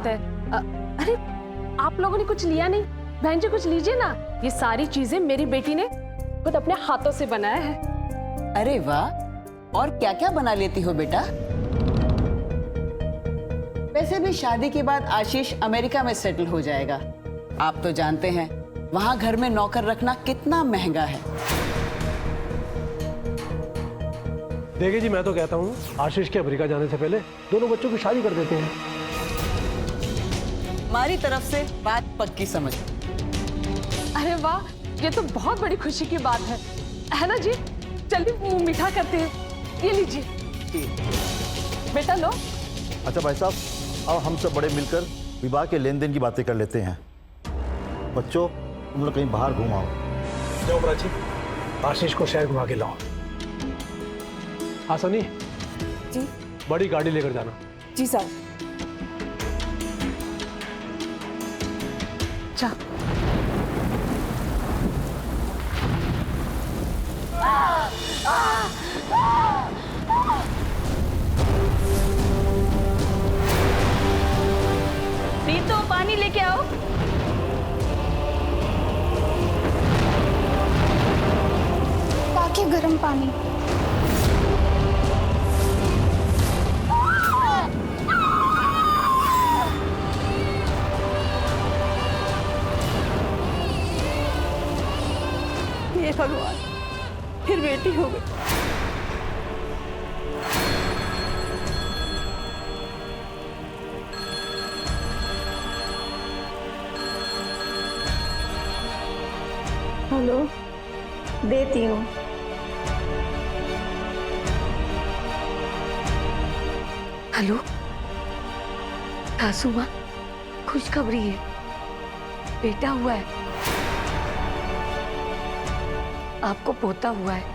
बात है। अरे आप लोगों ने कुछ लिया नहीं? बहन जी कुछ लीजिए ना, ये सारी चीजें मेरी बेटी ने खुद अपने हाथों से बनाया है। अरे वाह, और क्या क्या बना लेती हो बेटा? वैसे भी शादी के बाद आशीष अमेरिका में सेटल हो जाएगा। आप तो जानते हैं वहां घर में नौकर रखना कितना महंगा है। देखिए जी, मैं तो कहता हूँ आशीष के अमेरिका जाने से पहले दोनों बच्चों की शादी कर देते हैं। हमारी तरफ से बात पक्की समझ। अरे वाह, ये तो बहुत बड़ी खुशी की बात है ना जी? जल्दी मुंह मीठा करते हैं। ये लीजिए बेटा, लो। अच्छा भाई साहब, अब हम सब बड़े मिलकर विवाह के लेन देन की बातें कर लेते हैं। बच्चों, तुम लोग कहीं बाहर घूम आओ। जाओ प्राची, आशीष को शहर घुमा के लाओ। हाँ सनी जी। बड़ी गाड़ी लेकर जाना। जी साहब। जा। रीतो, पानी लेके आओ। बाकी गर्म पानी। हे भगवान, फिर बेटी हो गई। हेलो, देती हूँ। हेलो सासू माँ, खुशखबरी है, बेटा हुआ है, आपको पोता हुआ है।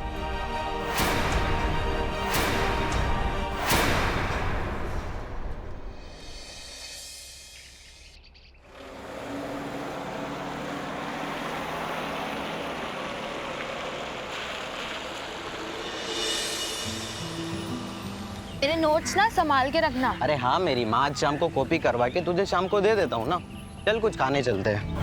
मेरे नोट्स ना संभाल के रखना। अरे हाँ मेरी माँ, आज शाम को कॉपी करवा के तुझे शाम को दे देता हूँ ना। चल कुछ खाने चलते हैं।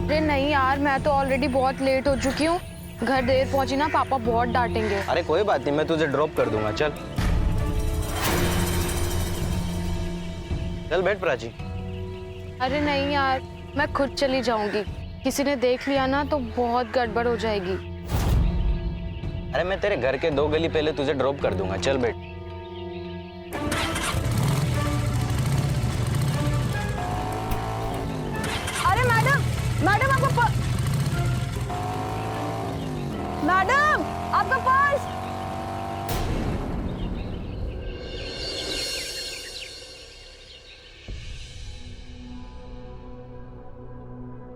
अरे नहीं यार, मैं तो ऑलरेडी बहुत लेट हो चुकी हूँ। घर देर पहुंची ना, पापा बहुत डांटेंगे। अरे कोई बात नहीं, मैं तुझे ड्रॉप कर दूंगा। चल चल बैठ प्राची। अरे नहीं यार, मैं खुद चली जाऊंगी। किसी ने देख लिया ना तो बहुत गड़बड़ हो जाएगी। अरे मैं तेरे घर के 2 गली पहले तुझे ड्रॉप कर दूंगा। चल बैठ। अरे मैडम, मैडम आपका मैडम आपका पर्स।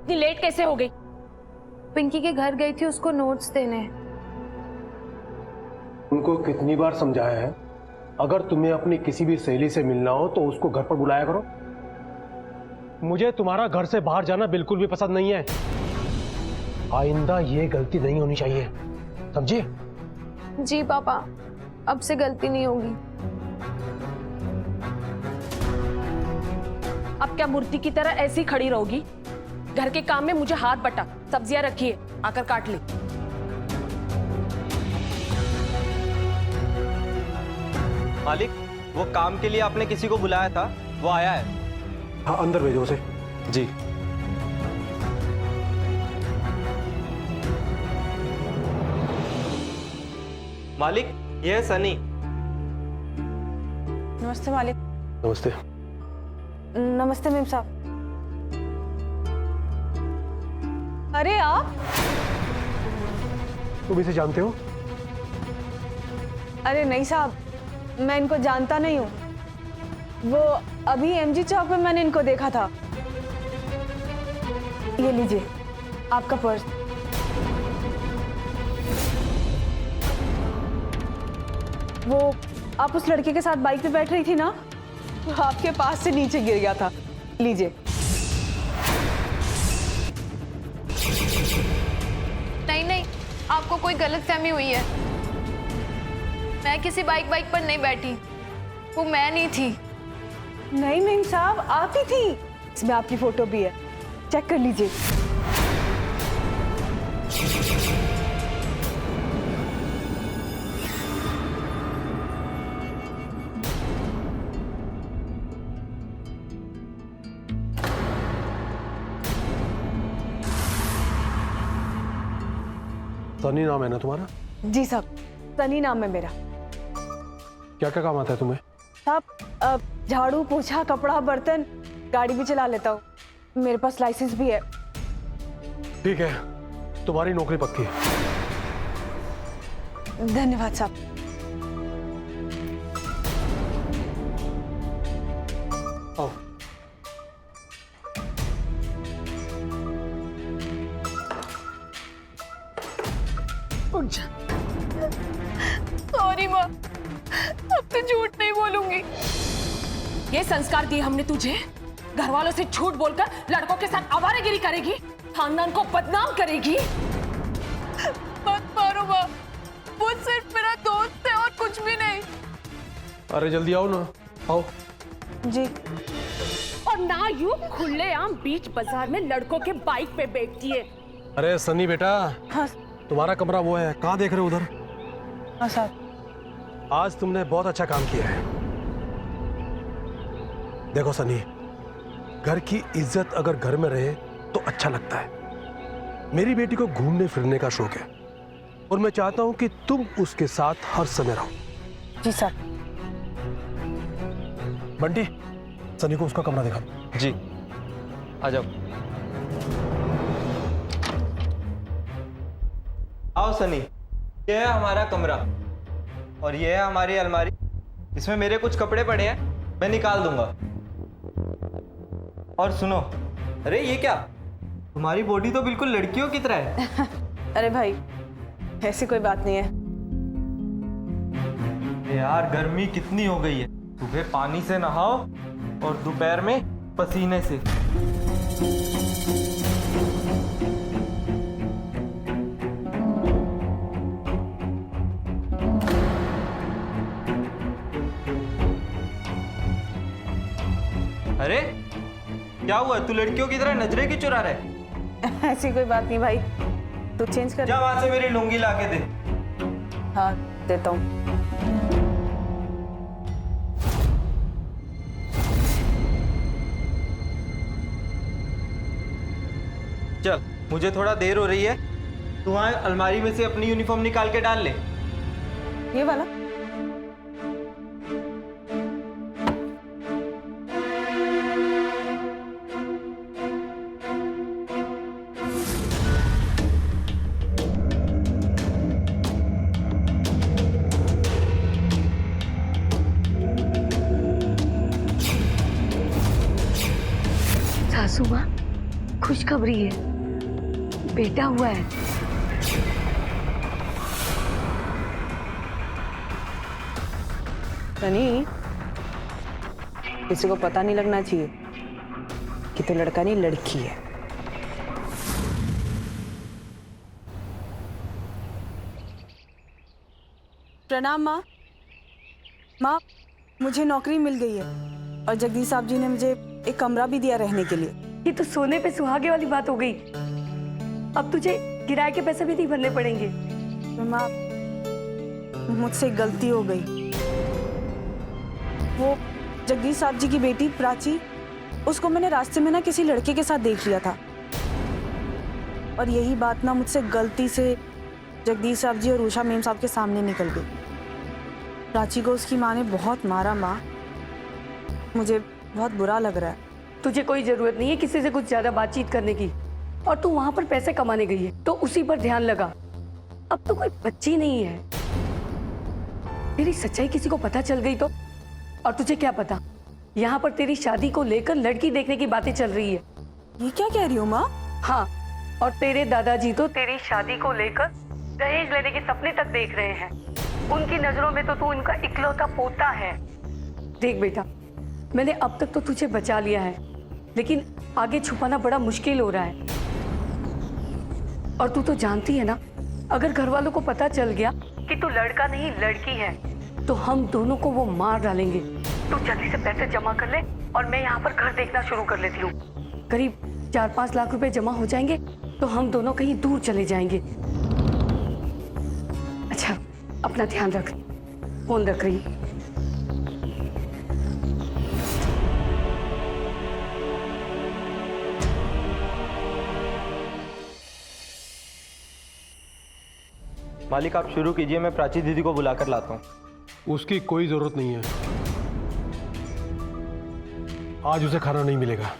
इतनी लेट कैसे हो गई? पिंकी के घर गई थी उसको नोट्स देने। उनको कितनी बार समझाया है, अगर तुम्हें अपनी किसी भी सहेली से मिलना हो तो उसको घर पर बुलाया करो। मुझे तुम्हारा घर से बाहर जाना बिल्कुल भी पसंद नहीं है। आइंदा ये गलती नहीं होनी चाहिए, समझिए? जी पापा, अब से गलती नहीं होगी। अब क्या मूर्ति की तरह ऐसी खड़ी रहोगी? घर के काम में मुझे हाथ बटा। सब्जियां रखिए, आकर काट ले। मालिक, वो काम के लिए आपने किसी को बुलाया था, वो आया है। हाँ, अंदर भेजो उसे। जी। मालिक, ये है सनी। नमस्ते मालिक। नमस्ते। नमस्ते मेम साहब। अरे आप? तुम इसे जानते हो? अरे नहीं साहब, मैं इनको जानता नहीं हूँ। वो अभी एमजी चौक में मैंने इनको देखा था। ये लीजिए आपका पर्स। वो आप उस लड़के के साथ बाइक पे बैठ रही थी ना, तो आपके पास से नीचे गिर गया था। लीजिए। नहीं नहीं, आपको कोई गलतफहमी हुई है। मैं किसी बाइक पर नहीं बैठी, वो मैं नहीं थी। नहीं मेम साहब, आप ही थी। इसमें आपकी फोटो भी है, चेक कर लीजिए। सनी नाम है ना तुम्हारा? जी साहब, सनी नाम है मेरा। क्या क्या काम आता है तुम्हें? साहब झाड़ू पोछा कपड़ा बर्तन, गाड़ी भी चला लेता हूँ, मेरे पास लाइसेंस भी है। ठीक है, तुम्हारी नौकरी पक्की है। धन्यवाद साहब। आओ। उठ जा। सॉरी माँ, अब तो झूठ नहीं बोलूंगी। ये संस्कार दिए हमने तुझे? घर वालों से झूठ बोलकर लड़कों के साथ आवारागिरी करेगी, खानदान को बदनाम करेगी। मत मारो माँ, वो सिर्फ मेरा दोस्त है और कुछ भी नहीं। अरे जल्दी आओ ना, आओ। जी। और ना यूं खुलेआम बीच बाजार में लड़कों के बाइक पे बैठती है। अरे सनी बेटा, हाँ। तुम्हारा कमरा वो है, कहाँ देख रहे हो उधर? हाँ साहब। आज तुमने बहुत अच्छा काम किया है। देखो सनी, घर की इज्जत अगर घर में रहे तो अच्छा लगता है। मेरी बेटी को घूमने फिरने का शौक है और मैं चाहता हूं कि तुम उसके साथ हर समय रहो। जी साहब। बंटी, सनी को उसका कमरा दिखा। जी, आ जाओ। आओ सनी, ये है हमारा कमरा और ये है हमारी अलमारी। इसमें मेरे कुछ कपड़े पड़े हैं, मैं निकाल दूंगा। और सुनो, अरे ये क्या, तुम्हारी बॉडी तो बिल्कुल लड़कियों की तरह है। अरे भाई, ऐसी कोई बात नहीं है। यार गर्मी कितनी हो गई है, सुबह पानी से नहाओ और दोपहर में पसीने से। अरे क्या हुआ, तू लड़कियों की तरह नजरें क्यों चुरा रहा है? ऐसी कोई बात नहीं भाई, तू चेंज कर। जा वहां से मेरी लुंगी ला के दे। हाँ देता हूँ। चल, मुझे थोड़ा देर हो रही है, तू वहां अलमारी में से अपनी यूनिफॉर्म निकाल के डाल ले। ये वाला? सासू माँ, खुशखबरी है, बेटा हुआ है। सनी, किसी को पता नहीं लगना चाहिए कि तो लड़का नहीं लड़की है। प्रणाम माँ। माँ, मुझे नौकरी मिल गई है और जगदीश साहब जी ने मुझे एक कमरा भी दिया रहने के लिए। ये तो सोने पे सुहागे वाली बात हो गई। अब तुझे किराए के पैसे भी नहीं भरने पड़ेंगे। माँ, मुझसे गलती हो गई। वो जगदीश साहब जी की बेटी प्राची, उसको मैंने रास्ते में ना किसी लड़के के साथ देख लिया था और यही बात ना मुझसे गलती से जगदीश साहब जी और उषा मेम साहब के सामने निकल गई। प्राची को उसकी माँ ने बहुत मारा। माँ, मुझे बहुत बुरा लग रहा है। तुझे कोई जरूरत नहीं है किसी से कुछ ज्यादा बातचीत करने की, और तू वहां पर पैसे कमाने गई है तो उसी पर ध्यान लगा। अब तो कोई बच्ची नहीं है। तेरी सच्चाई किसी को पता चल गई तो? और तुझे क्या पता, यहाँ पर तेरी शादी को लेकर लड़की देखने की बातें चल रही है। ये क्या कह रही हो माँ? हाँ, और तेरे दादाजी तो तेरी शादी को लेकर दहेज लेने के सपने तक देख रहे हैं। उनकी नजरों में तो तू उनका इकलौता पोता है। देख बेटा, मैंने अब तक तो तुझे बचा लिया है, लेकिन आगे छुपाना बड़ा मुश्किल हो रहा है। और तू तो जानती है ना अगर घर वालों को पता चल गया कि तू लड़का नहीं लड़की है तो हम दोनों को वो मार डालेंगे। तू जल्दी से पैसे जमा कर ले और मैं यहाँ पर घर देखना शुरू कर लेती हूँ। करीब 4-5 लाख रुपए जमा हो जाएंगे तो हम दोनों कहीं दूर चले जाएंगे। अच्छा, अपना ध्यान रख, फोन रख रही। मालिक आप शुरू कीजिए, मैं प्राची दीदी को बुलाकर लाता हूँ। उसकी कोई जरूरत नहीं है, आज उसे खाना नहीं मिलेगा।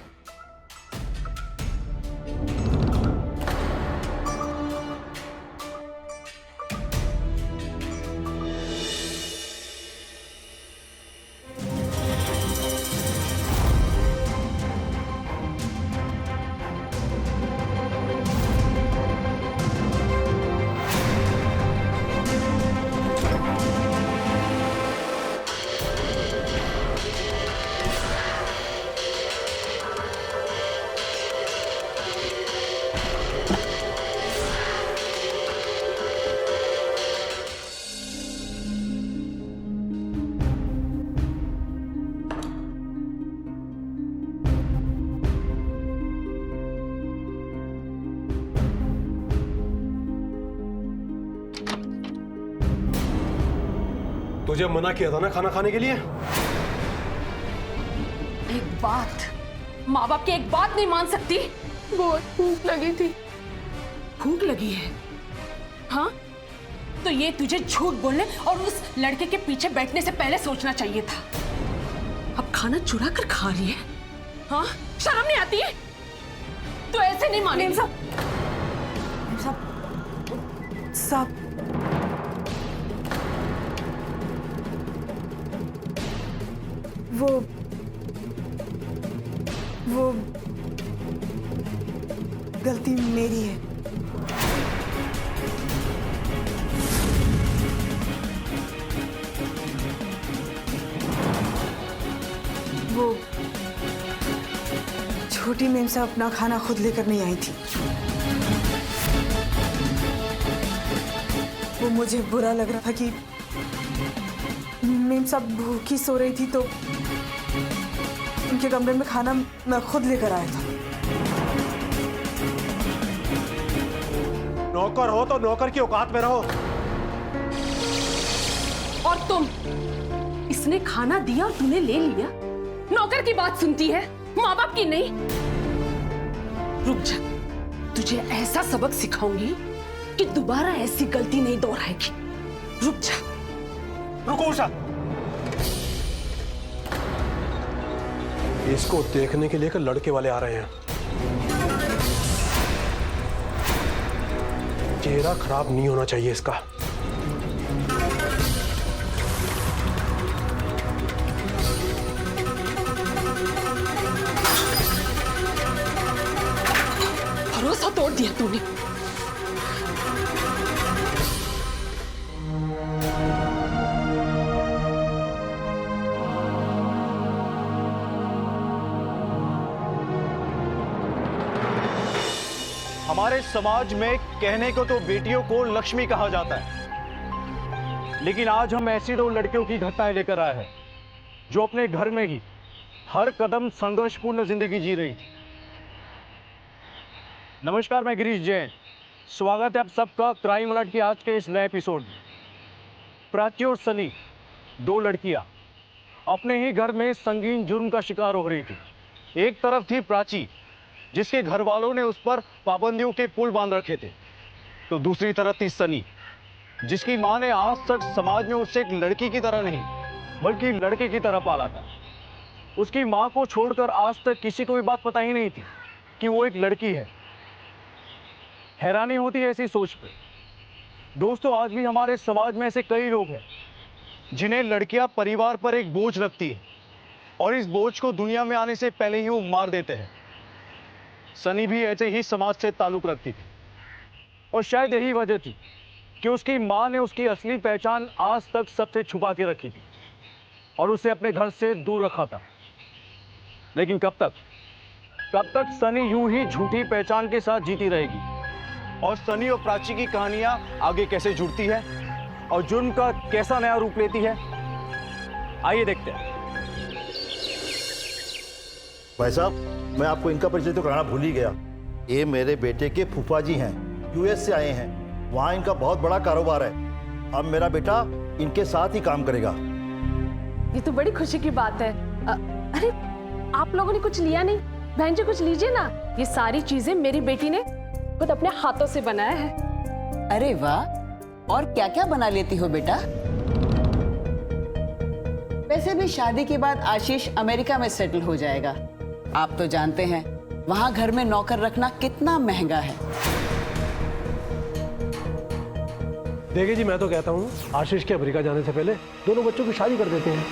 तुझे मना किया था ना खाना खाने के लिए। एक बात, माँ बाप की एक बात नहीं मान सकती। बहुत भूख लगी थी। भूख लगी है? हाँ, तो ये तुझे झूठ बोलने और उस लड़के के पीछे बैठने से पहले सोचना चाहिए था। अब खाना चुरा कर खा रही है। हाँ, शर्म नहीं आती है? तो ऐसे नहीं मानेगी। साहब वो गलती मेरी है। वो छोटी मेम साहब अपना खाना खुद लेकर नहीं आई थी। वो मुझे बुरा लग रहा था कि मेम साहब भूखी सो रही थी तो उनके कमरे में खाना मैं खुद लेकर आया था। नौकर हो तो नौकर की औकात में रहो। और तुम, इसने खाना दिया और तूने ले लिया। नौकर की बात सुनती है, माँ बाप की नहीं। रुक जा, तुझे ऐसा सबक सिखाऊंगी कि दोबारा ऐसी गलती नहीं दोहराएगी। रुक जा। रुको उषा, इसको देखने के लिए लड़के वाले आ रहे हैं। चेहरा खराब नहीं होना चाहिए इसका। भरोसा तोड़ दिया तूने। हमारे समाज में कहने को तो बेटियों को लक्ष्मी कहा जाता है, लेकिन आज हम ऐसी 2 लड़कियों की घटनाएं लेकर आए हैं जो अपने घर में ही हर कदम संघर्षपूर्ण जिंदगी जी रही थी। नमस्कार, मैं गिरीश जैन। स्वागत है आप सबका क्राइम अलर्ट के आज के इस नए एपिसोड में। प्राची और सनी, 2 लड़कियां अपने ही घर में संगीन जुर्म का शिकार हो रही थी। एक तरफ थी प्राची, जिसके घर वालों ने उस पर पाबंदियों के पुल बांध रखे थे, तो दूसरी तरफ थी सनी, जिसकी मां ने आज तक समाज में उसे एक लड़की की तरह नहीं बल्कि लड़के की तरह पाला था। उसकी मां को छोड़कर आज तक किसी को भी बात पता ही नहीं थी कि वो एक लड़की है। हैरानी होती है ऐसी सोच पे। दोस्तों, आज भी हमारे समाज में ऐसे कई लोग हैं जिन्हें लड़कियां परिवार पर एक बोझ लगती है और इस बोझ को दुनिया में आने से पहले ही वो मार देते हैं। सनी भी ऐसे ही समाज से ताल्लुक रखती थी और शायद यही वजह थी कि उसकी मां ने उसकी असली पहचान आज तक सबसे छुपा के रखी थी और उसे अपने घर से दूर रखा था। लेकिन कब तक सनी यूं ही झूठी पहचान के साथ जीती रहेगी? और सनी और प्राची की कहानियां आगे कैसे जुड़ती है और जुर्म का कैसा नया रूप लेती है, आइए देखते हैं। भाई साहब, मैं आपको इनका परिचय तो कराना भूल ही गया। ये मेरे बेटे के फूफा जी हैं, यूएस से आए हैं। वहाँ इनका बहुत बड़ा कारोबार है। अब मेरा बेटा इनके साथ ही काम करेगा। ये तो बड़ी खुशी की बात है। अरे आप लोगों ने कुछ लिया नहीं? बहन जी कुछ लीजिए ना। ये सारी चीजें मेरी बेटी ने खुद अपने हाथों से बनाया है। अरे वाह, और क्या क्या बना लेती हो बेटा? वैसे भी शादी के बाद आशीष अमेरिका में सेटल हो जाएगा। आप तो जानते हैं वहां घर में नौकर रखना कितना महंगा है। देखिए जी, मैं तो कहता हूँ आशीष के अमेरिका जाने से पहले दोनों बच्चों की शादी कर देते हैं।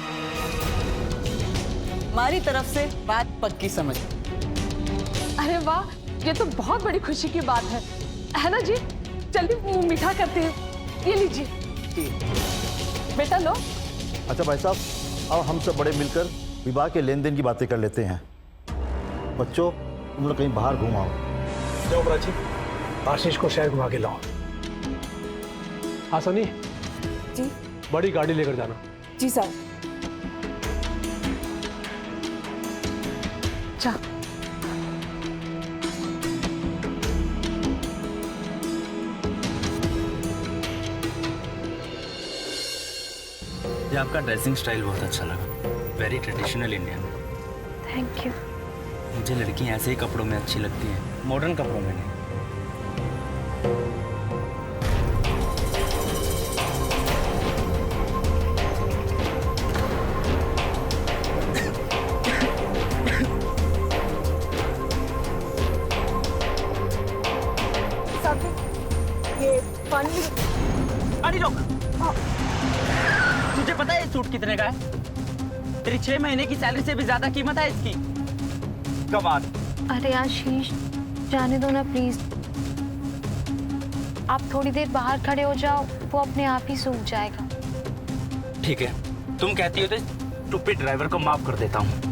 हमारी तरफ से बात पक्की समझ। अरे वाह, ये तो बहुत बड़ी खुशी की बात है ना जी? जल्दी मुंह मीठा करते हैं। ये लीजिए बेटा, लो। अच्छा भाई साहब, अब हम सब बड़े मिलकर विवाह के लेन देन की बातें कर लेते हैं। बच्चों, तुम लोग कहीं बाहर घूम आओ। जाओ प्राची, आशीष को शहर घुमा के लाओ। हाँ सनी जी बड़ी गाड़ी लेकर जाना। जी सर। जा। ये आपका ड्रेसिंग स्टाइल बहुत अच्छा लगा, very traditional Indian. Thank you. मुझे लड़कियां ऐसे ही कपड़ों में अच्छी लगती हैं, मॉडर्न कपड़ों में नहीं। ये पानी। अरे रुक, तुझे पता है ये सूट कितने का है? तेरी 6 महीने की सैलरी से भी ज्यादा कीमत है इसकी। कमाल। अरे आशीष, जाने दो ना प्लीज। आप थोड़ी देर बाहर खड़े हो जाओ, वो अपने आप ही सूख जाएगा। ठीक है, तुम कहती हो तो स्टूपिड ड्राइवर को माफ कर देता हूँ।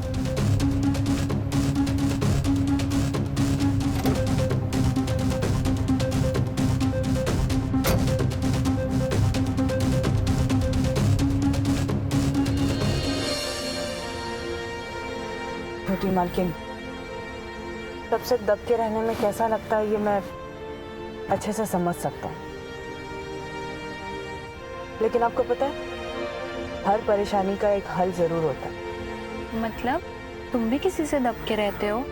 छोटी मालकिन, सबसे दब के रहने में कैसा लगता है ये मैं अच्छे से समझ सकता हूँ, लेकिन आपको पता है हर परेशानी का एक हल जरूर होता है। मतलब तुम भी किसी से दब के रहते हो?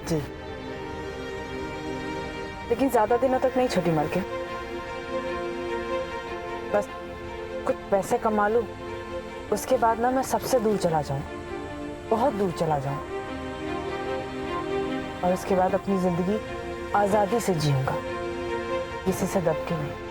जी, लेकिन ज्यादा दिनों तक नहीं छोटी मालकिन। बस कुछ पैसे कमा लूं, उसके बाद ना मैं सबसे दूर चला जाऊं, बहुत दूर चला जाऊं, और उसके बाद अपनी जिंदगी आजादी से जीऊंगा, किसी से दब के नहीं।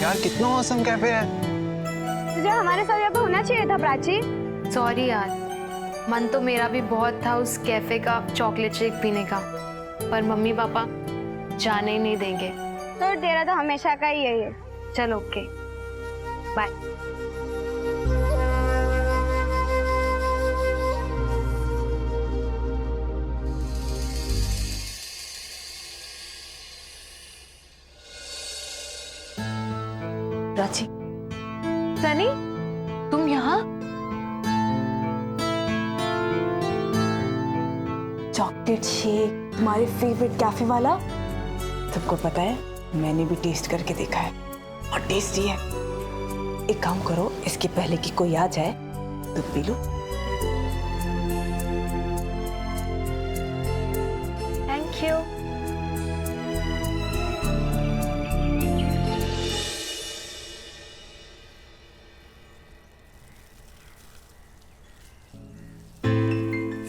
यार कितना औसम कैफे है। तुझे हमारे साथ यहाँ पे होना चाहिए था प्राची। सॉरी यार, मन तो मेरा भी बहुत था उस कैफे का चॉकलेट शेक पीने का, पर मम्मी पापा जाने ही नहीं देंगे। तो तेरा तो हमेशा का ही है। चलो ओके, बाय। प्राची, सनी, तुम यहाँ? चॉकलेट शेक, तुम्हारे फेवरेट कैफे वाला। तुमको पता है मैंने भी टेस्ट करके देखा है और टेस्टी है। एक काम करो, इसके पहले कि कोई आ जाए तो P low. Thank you.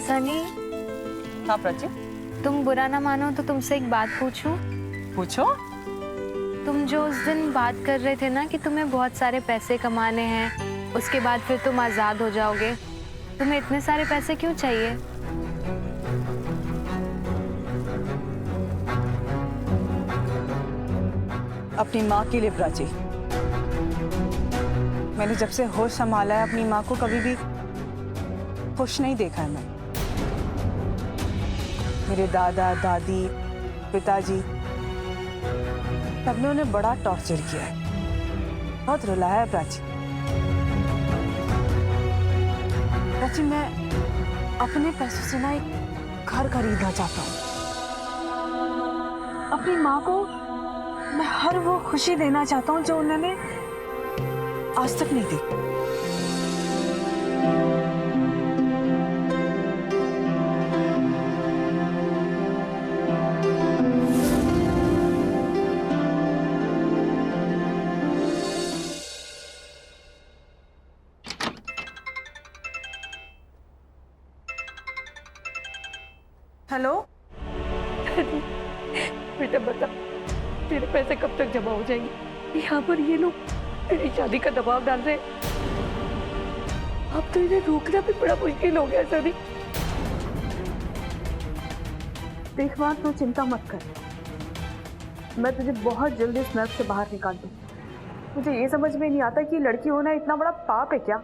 Sunny, हाँ प्राची, तुम बुरा ना मानो तो तुमसे एक बात पूछूं? पूछो। तुम जो उस दिन बात कर रहे थे ना कि तुम्हें बहुत सारे पैसे कमाने हैं, उसके बाद फिर तुम आजाद हो जाओगे, तुम्हें इतने सारे पैसे क्यों चाहिए? अपनी माँ के लिए प्राची। मैंने जब से होश संभाला है अपनी माँ को कभी भी खुश नहीं देखा है। मैं मेरे दादा दादी पिताजी सबने उन्हें बड़ा टॉर्चर किया है, बहुत रुलाया है प्राची। प्राची मैं अपने पैसों से ना एक घर खरीदना चाहता हूँ। अपनी माँ को मैं हर वो खुशी देना चाहता हूँ जो उन्होंने आज तक नहीं दी। हेलो बेटा बता, तेरे पैसे कब तक जमा हो जाएंगे? यहाँ पर ये लोग तेरी शादी का दबाव डाल रहे हैं। अब तो इन्हें रोकना भी बड़ा मुश्किल हो गया सनी। देख माँ, तू चिंता मत कर, मैं तुझे बहुत जल्दी इस नर्क से बाहर निकाल दूँ। मुझे ये समझ में नहीं आता कि लड़की होना इतना बड़ा पाप है क्या।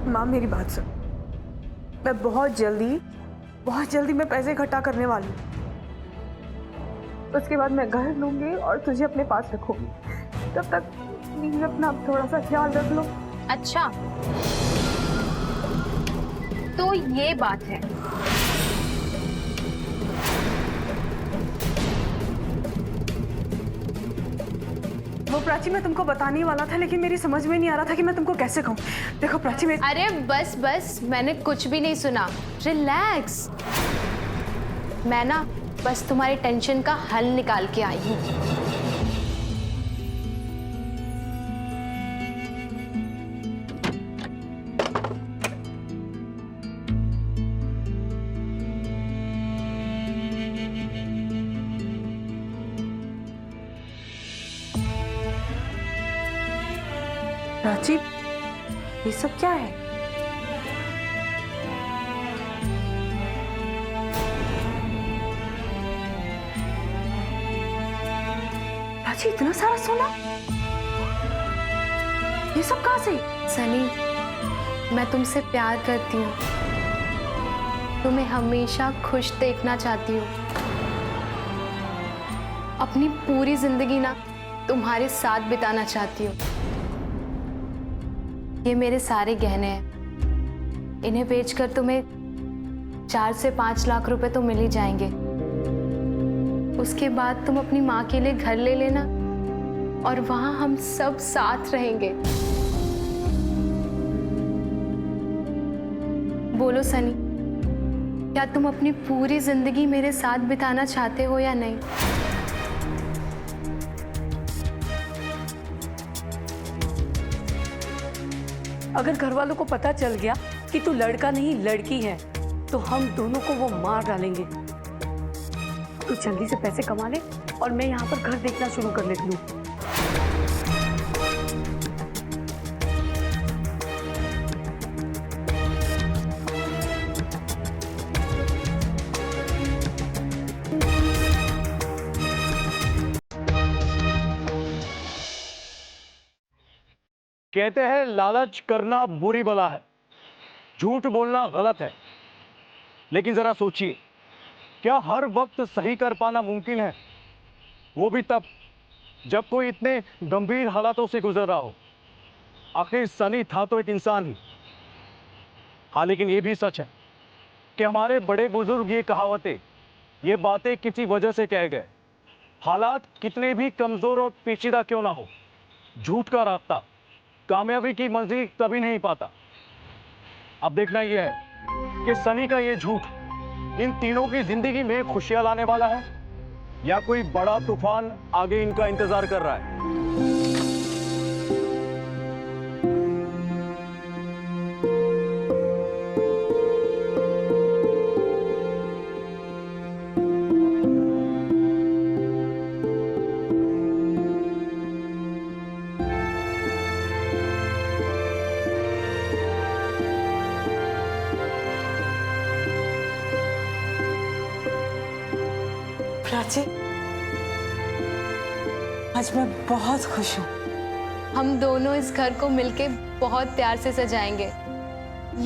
माँ मेरी बात सुन, मैं बहुत जल्दी मैं पैसे इकट्ठा करने वाली हूँ। उसके बाद मैं घर लूंगी और तुझे अपने पास रखूंगी। तब तक प्लीज अपना थोड़ा सा ख्याल रख लो। अच्छा, तो ये बात है। वो प्राची मैं तुमको बताने ही वाला था, लेकिन मेरी समझ में नहीं आ रहा था कि मैं तुमको कैसे कहूँ। देखो प्राची, मैं अरे बस बस, मैंने कुछ भी नहीं सुना। रिलैक्स। मैं ना बस तुम्हारी टेंशन का हल निकाल के आई हूँ। प्राची, ये सब क्या है? प्राची, इतना सारा सोना, ये सब कहाँ से? सनी, मैं तुमसे प्यार करती हूँ, तुम्हें हमेशा खुश देखना चाहती हूँ। अपनी पूरी जिंदगी ना तुम्हारे साथ बिताना चाहती हूँ। ये मेरे सारे गहने हैं, इन्हें बेचकर तुम्हें 4 से 5 लाख रुपए तो मिल ही जाएंगे। उसके बाद तुम अपनी माँ के लिए घर ले लेना और वहां हम सब साथ रहेंगे। बोलो सनी, क्या तुम अपनी पूरी जिंदगी मेरे साथ बिताना चाहते हो या नहीं? अगर घर वालों को पता चल गया कि तू लड़का नहीं लड़की है, तो हम दोनों को वो मार डालेंगे। तू जल्दी से पैसे कमा ले और मैं यहाँ पर घर देखना शुरू कर लेती हूँ। कहते हैं लालच करना बुरी बला है, झूठ बोलना गलत है। लेकिन जरा सोचिए, क्या हर वक्त सही कर पाना मुमकिन है? वो भी तब जब कोई इतने गंभीर हालातों से गुजर रहा हो। आखिर सनी था तो एक इंसान ही। हाँ, लेकिन ये भी सच है कि हमारे बड़े बुजुर्ग ये कहावतें, ये बातें किसी वजह से कह गए। हालात कितने भी कमजोर और पेचीदा क्यों ना हो, झूठ का रास्ता कामयाबी की मंजिल कभी नहीं पाता। अब देखना यह है कि सनी का ये झूठ इन तीनों की जिंदगी में खुशियां लाने वाला है या कोई बड़ा तूफान आगे इनका इंतजार कर रहा है। प्राची, आज मैं बहुत खुश हूँ। हम दोनों इस घर को मिलके बहुत प्यार से सजाएंगे।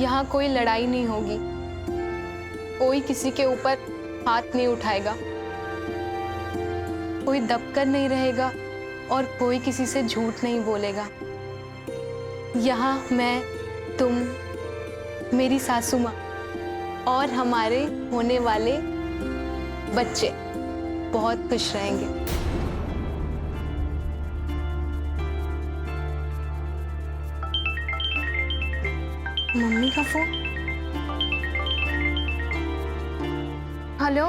यहाँ कोई लड़ाई नहीं होगी, कोई किसी के ऊपर हाथ नहीं उठाएगा, कोई दबकर नहीं रहेगा और कोई किसी से झूठ नहीं बोलेगा। यहाँ मैं, तुम, मेरी सासू माँ और हमारे होने वाले बच्चे बहुत खुश रहेंगे। मम्मी का फोन। हेलो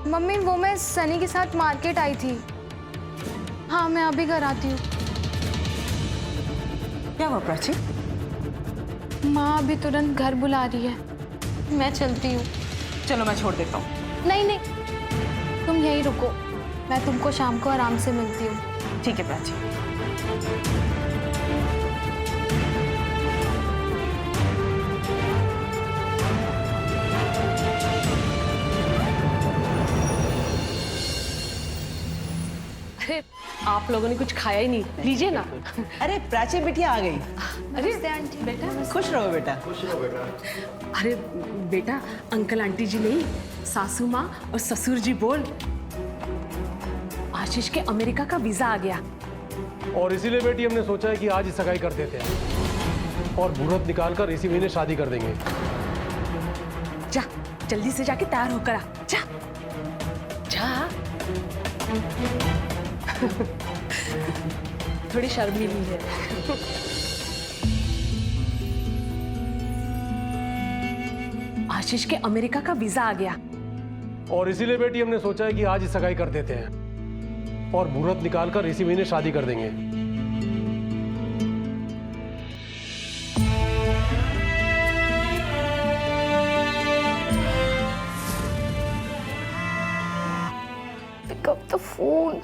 मम्मी, वो मैं सनी के साथ मार्केट आई थी। हाँ मैं अभी घर आती हूँ। क्या हुआ प्राची? माँ अभी तुरंत घर बुला रही है, मैं चलती हूँ। चलो मैं छोड़ देता हूँ। नहीं नहीं, तुम यहीं रुको, मैं तुमको शाम को आराम से मिलती हूँ। ठीक है प्राची। अरे आप लोगों ने कुछ खाया ही नहीं, लीजिए ना। अरे प्राची बिटिया आ गई। अरे आंटी बेटा, खुश रहो बेटा। अरे बेटा, अंकल आंटी जी नहीं, सासू माँ और ससुर जी बोल। आशीष के अमेरिका का वीजा आ गया और इसीलिए बेटी हमने सोचा है कि आज ही सगाई कर देते हैं और मुहूर्त निकालकर इसी महीने शादी कर देंगे। जा जल्दी से जाके तैयार होकर आ, जा जा। थोड़ी शर्मीली है। आशीष के अमेरिका का वीजा आ गया और इसीलिए बेटी हमने सोचा है कि आज ही सगाई कर देते हैं और मुहूर्त निकालकर इसी महीने शादी कर देंगे। Pick up the phone.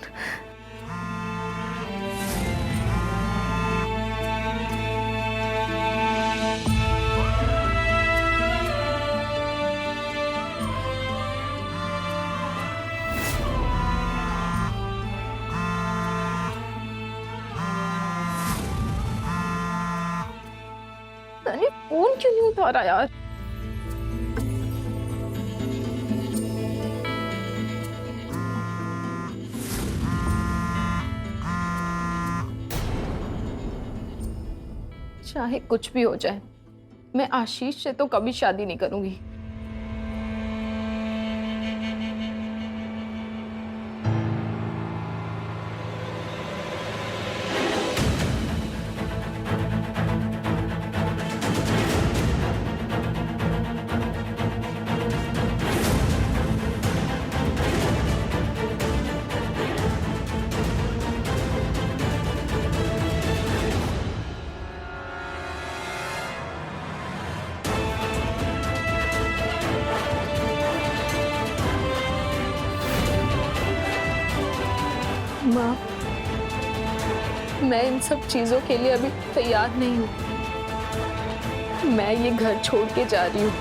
Sunny phone क्यों नहीं उठा रहा यार? चाहे कुछ भी हो जाए, मैं आशीष से तो कभी शादी नहीं करूंगी। माँ, मैं इन सब चीजों के लिए अभी तैयार नहीं हूँ। मैं ये घर छोड़ के जा रही हूँ।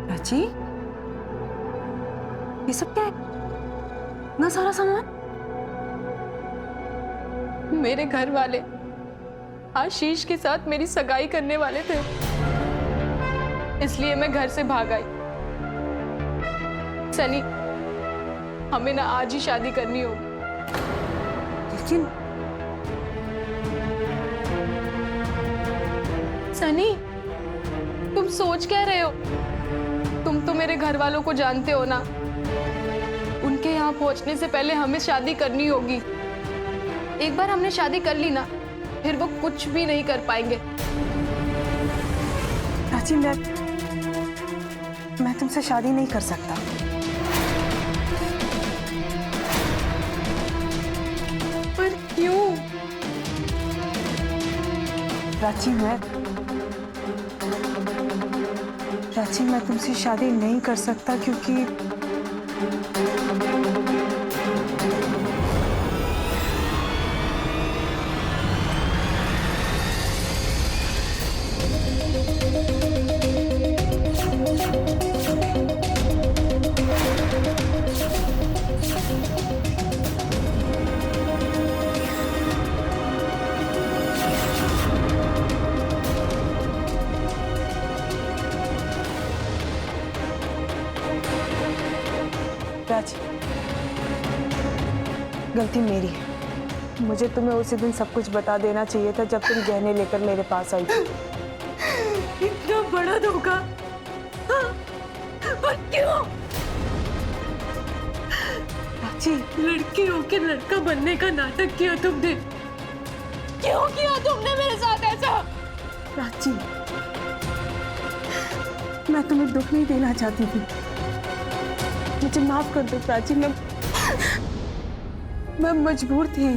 प्राची, ये सब क्या है? ना सारा सामान? मेरे घर वाले आशीष के साथ मेरी सगाई करने वाले थे, इसलिए मैं घर से भाग आई। सनी, हमें ना आज ही शादी करनी होगी। लेकिन सनी, तुम सोच क्या रहे हो? तुम तो मेरे घर वालों को जानते हो ना। उनके यहाँ पहुंचने से पहले हमें शादी करनी होगी। एक बार हमने शादी कर ली ना, फिर वो कुछ भी नहीं कर पाएंगे। प्राची, मैं तुमसे शादी नहीं कर सकता। प्राची मैं तुमसे शादी नहीं कर सकता क्योंकि प्राची, गलती मेरी है। मुझे तुम्हें उसी दिन सब कुछ बता देना चाहिए था जब तुम गहने लेकर मेरे पास आई थी। इतना बड़ा धोखा, हाँ? पर क्यों? प्राची, लड़की होके लड़का बनने का नाटक किया तुमने। क्यों किया तुमने मेरे साथ ऐसा? प्राची, मैं तुम्हें दुख नहीं देना चाहती थी। मुझे माफ कर दो प्राची, मैं मजबूर थी।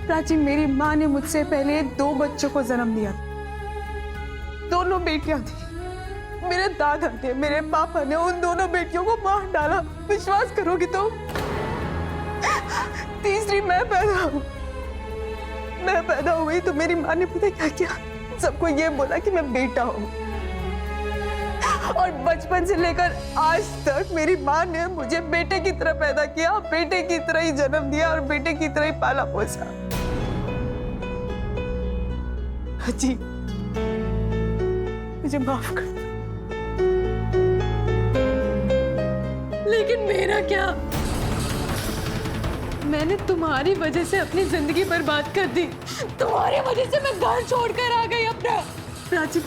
प्राची, मेरी माँ ने मुझसे पहले 2 बच्चों को जन्म दिया। दोनों बेटियां थी। मेरे दादा ने, मेरे पापा ने उन दोनों बेटियों को मार डाला। विश्वास करोगी तो तीसरी मैं पैदा हुई तो मेरी माँ ने पता क्या किया? सबको ये बोला कि मैं बेटा हूँ। और बचपन से लेकर आज तक मेरी माँ ने मुझे बेटे की तरह पैदा किया, बेटे की तरह ही जन्म दिया और बेटे की तरह ही पाला पोसा। जी, मुझे माफ कर दो। लेकिन मेरा क्या? मैंने तुम्हारी वजह से अपनी जिंदगी बर्बाद कर दी। तुम्हारी वजह से मैं घर छोड़कर आ गई अपना। प्राची,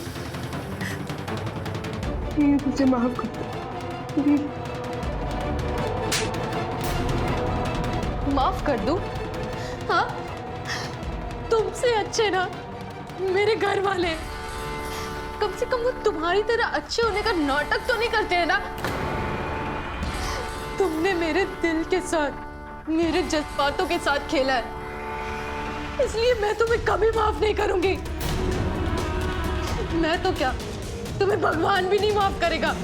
मुझे माफ कर दो। माफ कर दूं? हाँ, तुमसे अच्छे ना मेरे घर वाले। कम से कम वो तुम्हारी तरह अच्छे होने का नाटक तो नहीं करते हैं ना। तुमने मेरे दिल के साथ, मेरे जज्बातों के साथ खेला है, इसलिए मैं तुम्हें कभी माफ नहीं करूंगी। मैं तो क्या, तुम्हें भगवान भी नहीं माफ करेगा।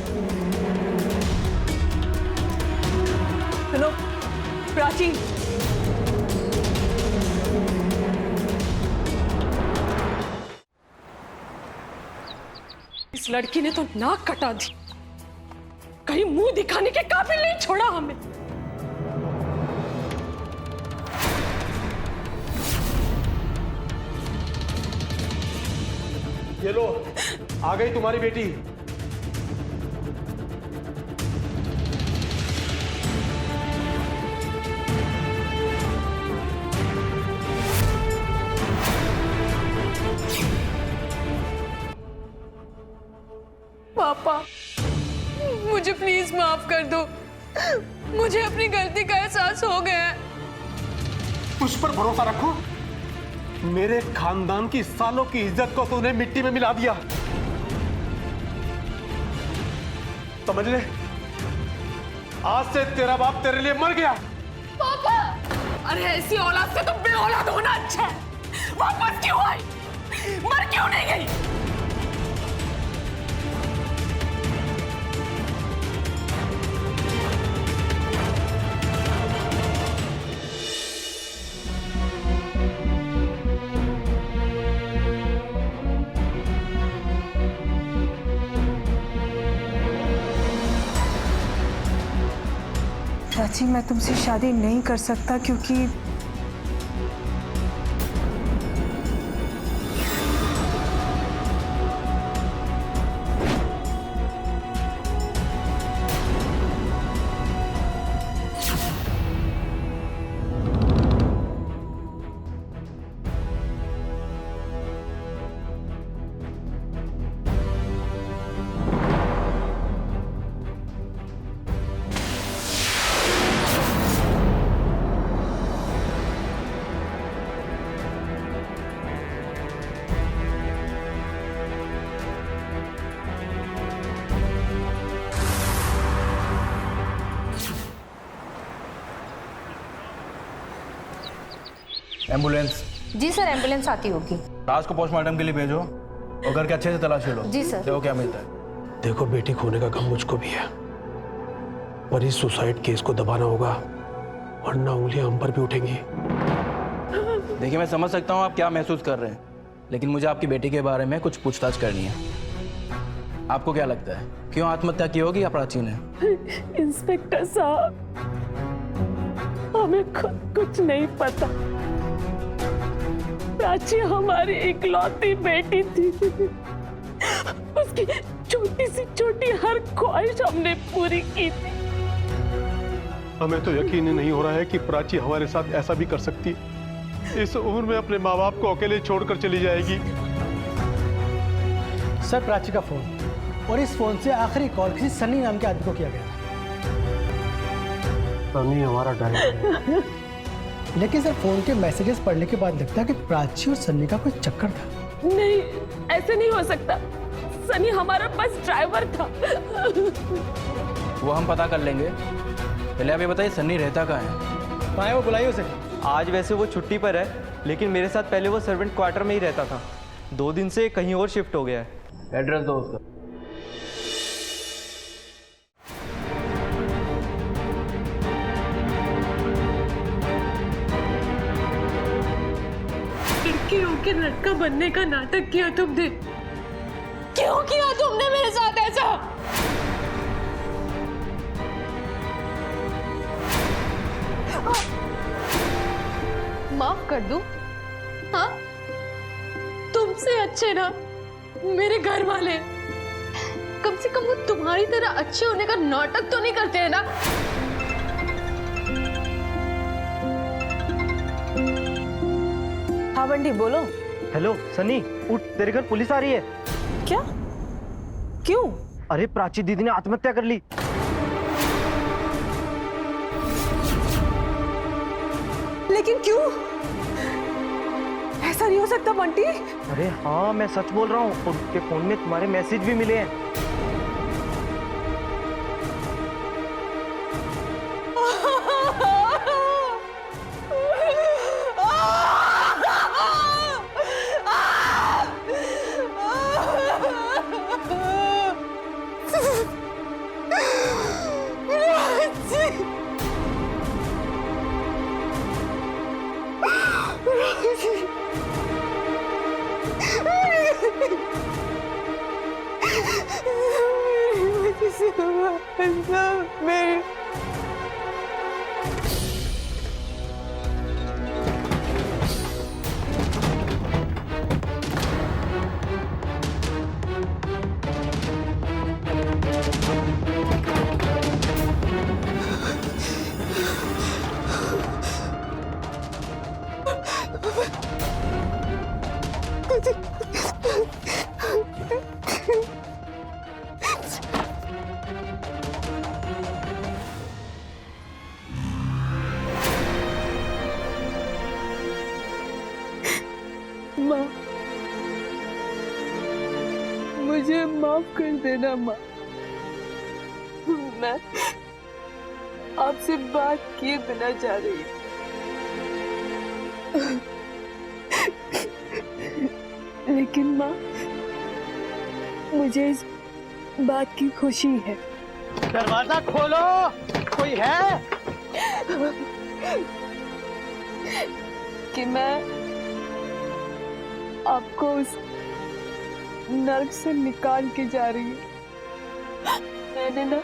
हेलो प्राची, इस लड़की ने तो नाक कटा दी, कहीं मुंह दिखाने के काबिल नहीं छोड़ा हमें। ये लो, आ गई तुम्हारी बेटी। पापा, मुझे प्लीज माफ कर दो। मुझे अपनी गलती का एहसास हो गया है। मुझ पर भरोसा रखो। मेरे खानदान की सालों की इज्जत को तूने मिट्टी में मिला दिया। समझ ले, आज से तेरा बाप तेरे लिए मर गया। पापा, अरे ऐसी औलाद से तो बेऔलाद होना अच्छा है। वापस क्यों आई? मर क्यों नहीं गई? प्राची, मैं तुमसे शादी नहीं कर सकता क्योंकि एम्बुलेंस। जी सर, एम्बुलेंस आती होगी। राज को पोस्टमार्टम के लिए भेजो और घर के अच्छे से तलाशी लो। जी सर। देखो क्या मिलता है। देखो बेटी खोने का गम मुझको भी है, पर इस सुसाइड केस को दबाना होगा, वरना उंगलियां हम पर भी उठेंगी। देखिए, मैं समझ सकता हूँ आप क्या महसूस कर रहे हैं, लेकिन मुझे आपकी बेटी के बारे में कुछ पूछताछ करनी है। आपको क्या लगता है, क्यों आत्महत्या की होगी या प्राची ने? इंस्पेक्टर साहब, हमें खुद कुछ नहीं पता। प्राची हमारी इकलौती बेटी थी। उसकी छोटी सी छोटी हर ख्वाहिश हमने पूरी की थी। हमें तो यकीन ही नहीं हो रहा है कि प्राची हमारे साथ ऐसा भी कर सकती है। इस उम्र में अपने माँ बाप को अकेले छोड़कर चली जाएगी। सर, प्राची का फोन, और इस फोन से आखिरी कॉल किसी सनी नाम के आदमी को किया गया था। सनी हमारा ड्राइवर है। लेकिन सर, फोन के मैसेजेस पढ़ने के बाद लगता है कि प्राची और सन्नी का कोई चक्कर था। नहीं, ऐसे नहीं हो सकता। सनी हमारा बस ड्राइवर था। वो हम पता कर लेंगे। पहले आप ये बताइए, सन्नी रहता कहाँ है? कहाँ है वो, बुलाइए उसे। आज वैसे वो छुट्टी पर है, लेकिन मेरे साथ पहले वो सर्वेंट क्वार्टर में ही रहता था। 2 दिन से कहीं और शिफ्ट हो गया है। एड्रेस दो उसका। लड़की होके लड़का बनने का नाटक किया तुमने। क्यों किया तुमने मेरे साथ ऐसा? माफ कर दूं? हाँ, तुमसे अच्छे ना मेरे घर वाले। कम से कम वो तुम्हारी तरह अच्छे होने का नाटक तो नहीं करते हैं ना? हाँ बंटी, बोलो। हेलो सनी, उठ, तेरे घर पुलिस आ रही है। क्या? क्यों? अरे प्राची दीदी ने आत्महत्या कर ली। लेकिन क्यों? ऐसा नहीं हो सकता बंटी। अरे हाँ, मैं सच बोल रहा हूँ, और उसके फोन में तुम्हारे मैसेज भी मिले हैं। माँ, मुझे माफ कर देना माँ। मैं आपसे बात किए बिना जा रही हूँ। लेकिन माँ, मुझे इस बात की खुशी है। दरवाजा खोलो, कोई है? कि मैं आपको उस नर्क से निकाल के जा रही हूँ। मैंने ना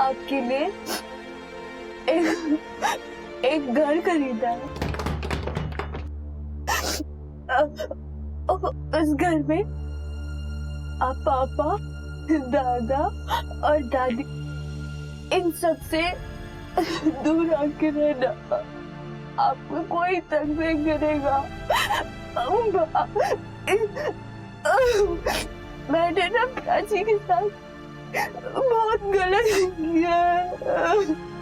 आपके लिए एक घर खरीदा है। उस घर में आप पापा, दादा और दादी इन सब से दूर आके रहना। आपको कोई तंग नहीं करेगा। मैंने ना प्राची के साथ बहुत गलत किया है।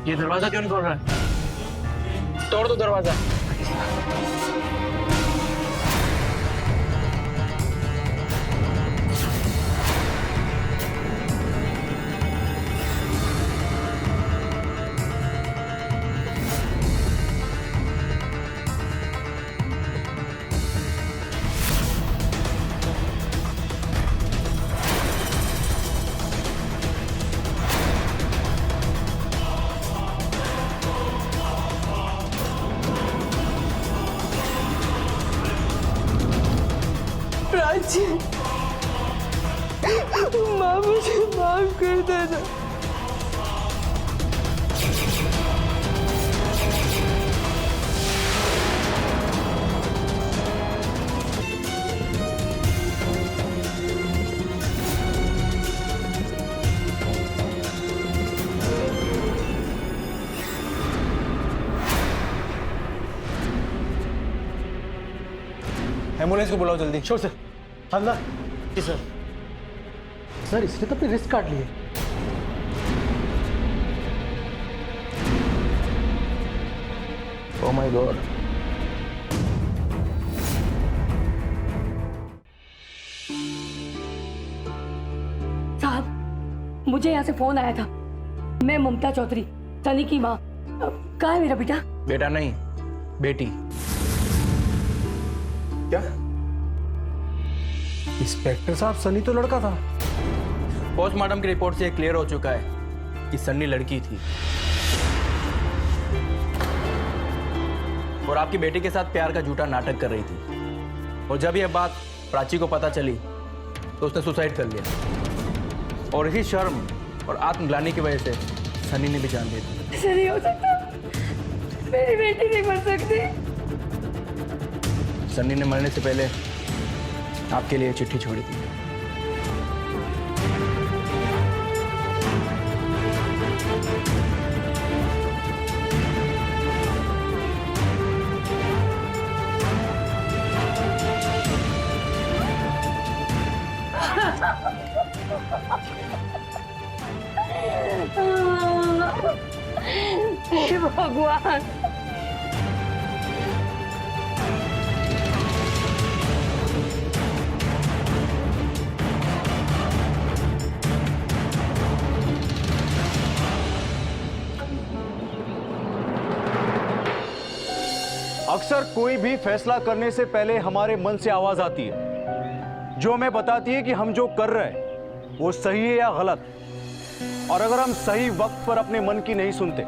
ये दरवाजा क्यों नहीं खोल रहा है? तोड़ दो दरवाजा। प्राची, माँ मुझे माफ कर देना। एम्बुलेंस को बुलाओ जल्दी। Sure sir. हल्ला। जी सर। सर इसने तो अपनी रिस्क काट ली है। Oh my God. साहब, मुझे यहाँ से फोन आया था। मैं ममता चौधरी, सनी की माँ। कहाँ है मेरा बेटा? बेटा नहीं, बेटी। क्या? इंस्पेक्टर साहब, सनी तो लड़का था। पोस्टमार्टम की रिपोर्ट से क्लियर हो चुका है कि सन्नी लड़की थी और आपकी बेटी के साथ प्यार का झूठा नाटक कर रही थी। और जब यह बात प्राची को पता चली तो उसने सुसाइड कर लिया और इसी शर्म और आत्मग्लानि की वजह से सनी ने भी जान दे दी। ऐसा नहीं हो सकता, मेरी बेटी नहीं मर सकती। सन्नी ने मरने से पहले आपके लिए चिट्ठी छोड़ी थी। हे भगवान। अक्सर कोई भी फैसला करने से पहले हमारे मन से आवाज आती है जो हमें बताती है कि हम जो कर रहे हैं वो सही है या गलत। और अगर हम सही वक्त पर अपने मन की नहीं सुनते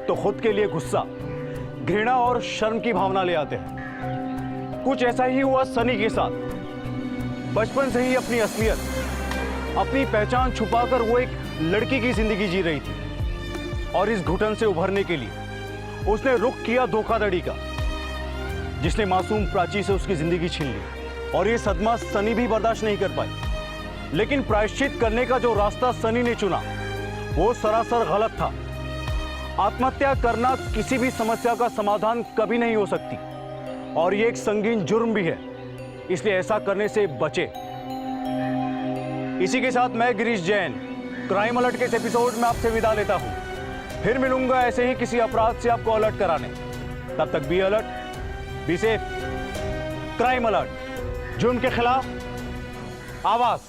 तो खुद के लिए गुस्सा, घृणा और शर्म की भावना ले आते हैं। कुछ ऐसा ही हुआ सनी के साथ। बचपन से ही अपनी असलियत, अपनी पहचान छुपाकर वो एक लड़की की जिंदगी जी रही थी और इस घुटन से उभरने के लिए उसने रुख किया धोखाधड़ी का, जिसने मासूम प्राची से उसकी जिंदगी छीन ली। और ये सदमा सनी भी बर्दाश्त नहीं कर पाई। लेकिन प्रायश्चित करने का जो रास्ता सनी ने चुना वो सरासर गलत था। आत्महत्या करना किसी भी समस्या का समाधान कभी नहीं हो सकती और ये एक संगीन जुर्म भी है, इसलिए ऐसा करने से बचे। इसी के साथ मैं गिरीश जैन क्राइम अलर्ट के इस एपिसोड में आपसे विदा लेता हूं। फिर मिलूंगा ऐसे ही किसी अपराध से आपको अलर्ट कराने। तब तक be alert, be safe. Crime alert, जुर्म के खिलाफ आवाज।